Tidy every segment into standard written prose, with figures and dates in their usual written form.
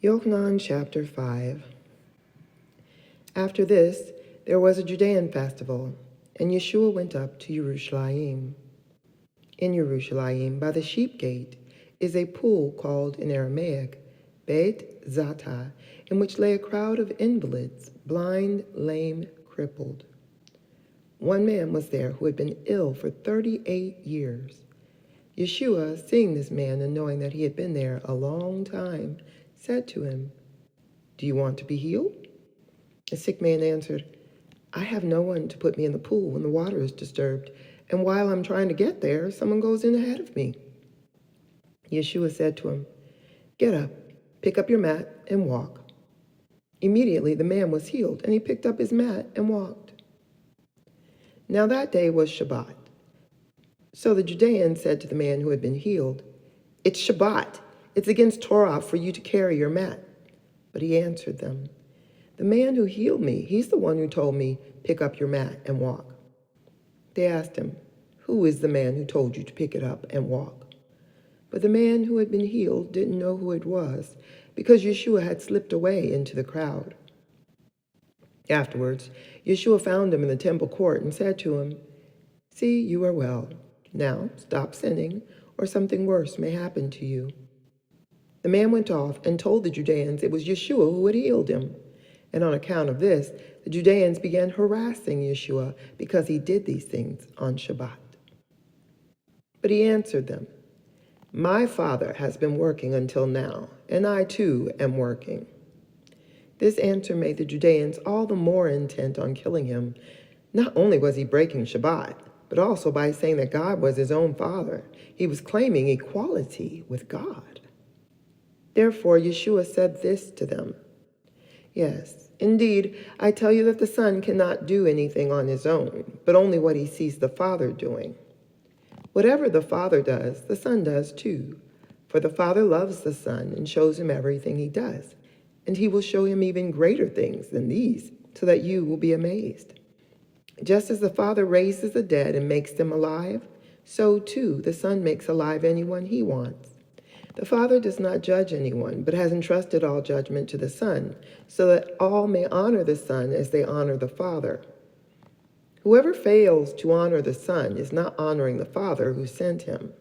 Yochanan Chapter 5. After this, there was a Judean festival, and Yeshua went up to Jerusalem. In Jerusalem, by the sheep gate, is a pool called in Aramaic Beit Zata, in which lay a crowd of invalids, blind, lame, crippled. One man was there who had been ill for 38 years. Yeshua, seeing this man and knowing that he had been there a long time, said to him, "Do you want to be healed?" The sick man answered, "I have no one to put me in the pool when the water is disturbed, and while I'm trying to get there, someone goes in ahead of me." Yeshua said to him, "Get up, pick up your mat, and walk." Immediately the man was healed, and he picked up his mat and walked. Now that day was Shabbat. So the Judeans said to the man who had been healed, "It's Shabbat. It's against Torah for you to carry your mat." But he answered them, "The man who healed me, he's the one who told me, 'Pick up your mat and walk.'" They asked him, "Who is the man who told you to pick it up and walk?" But the man who had been healed didn't know who it was, because Yeshua had slipped away into the crowd. Afterwards, Yeshua found him in the temple court and said to him, "See, you are well. Now stop sinning, or something worse may happen to you." The man went off and told the Judeans it was Yeshua who had healed him. And on account of this, the Judeans began harassing Yeshua because he did these things on Shabbat. But he answered them, "My Father has been working until now, and I too am working." This answer made the Judeans all the more intent on killing him. Not only was he breaking Shabbat, but also by saying that God was his own Father, he was claiming equality with God. Therefore, Yeshua said this to them, "Yes, indeed, I tell you that the Son cannot do anything on his own, but only what he sees the Father doing. Whatever the Father does, the Son does too. For the Father loves the Son and shows him everything he does, and he will show him even greater things than these, so that you will be amazed. Just as the Father raises the dead and makes them alive, so too the Son makes alive anyone he wants. The Father does not judge anyone, but has entrusted all judgment to the Son, so that all may honor the Son as they honor the Father. Whoever fails to honor the Son is not honoring the Father who sent him.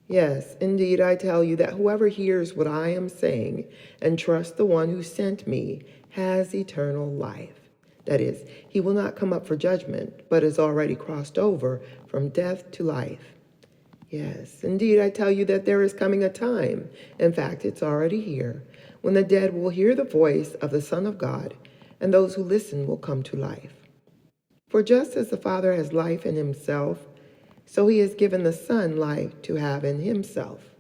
Yes, indeed, I tell you that whoever hears what I am saying and trusts the one who sent me has eternal life. That is, he will not come up for judgment, but has already crossed over from death to life. Yes, indeed, I tell you that there is coming a time, in fact, it's already here, when the dead will hear the voice of the Son of God, and those who listen will come to life. For just as the Father has life in himself, so he has given the Son life to have in himself.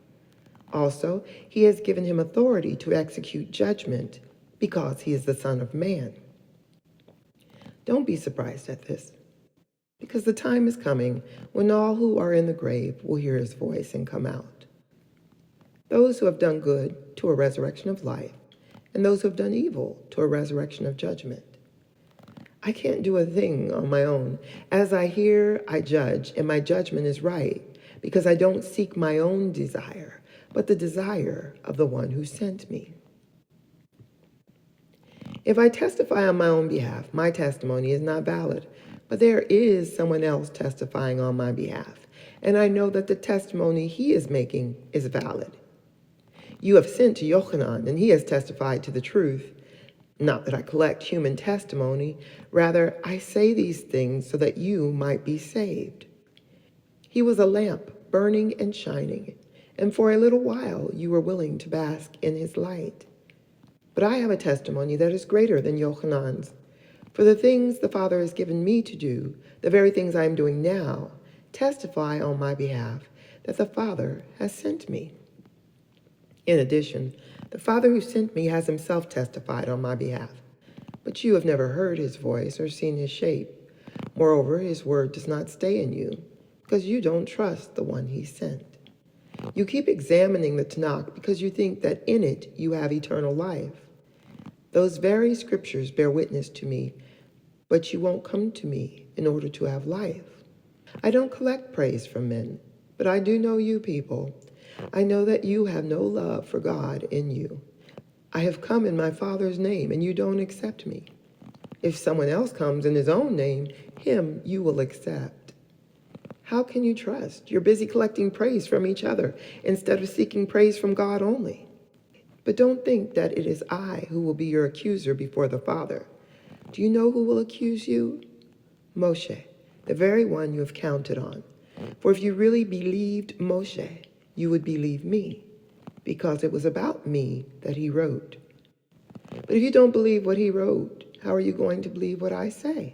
Also, he has given him authority to execute judgment, because he is the Son of Man. Don't be surprised at this, because the time is coming when all who are in the grave will hear his voice and come out. Those who have done good to a resurrection of life, and those who have done evil to a resurrection of judgment. I can't do a thing on my own. As I hear, I judge, and my judgment is right, because I don't seek my own desire, but the desire of the one who sent me. If I testify on my own behalf, my testimony is not valid, but there is someone else testifying on my behalf, and I know that the testimony he is making is valid. You have sent to Yochanan, and he has testified to the truth. Not that I collect human testimony, rather I say these things so that you might be saved. He was a lamp burning and shining, and for a little while you were willing to bask in his light. But I have a testimony that is greater than Yochanan's. For the things the Father has given me to do, the very things I am doing now, testify on my behalf that the Father has sent me. In addition, the Father who sent me has himself testified on my behalf. But you have never heard his voice or seen his shape. Moreover, his word does not stay in you, because you don't trust the one he sent. You keep examining the Tanakh because you think that in it you have eternal life. Those very scriptures bear witness to me, but you won't come to me in order to have life. I don't collect praise from men, but I do know you people. I know that you have no love for God in you. I have come in my Father's name, and you don't accept me. If someone else comes in his own name, him you will accept. How can you trust? You're busy collecting praise from each other instead of seeking praise from God only. But don't think that it is I who will be your accuser before the Father. Do you know who will accuse you? Moshe, the very one you have counted on. For if you really believed Moshe, you would believe me, because it was about me that he wrote. But if you don't believe what he wrote, how are you going to believe what I say?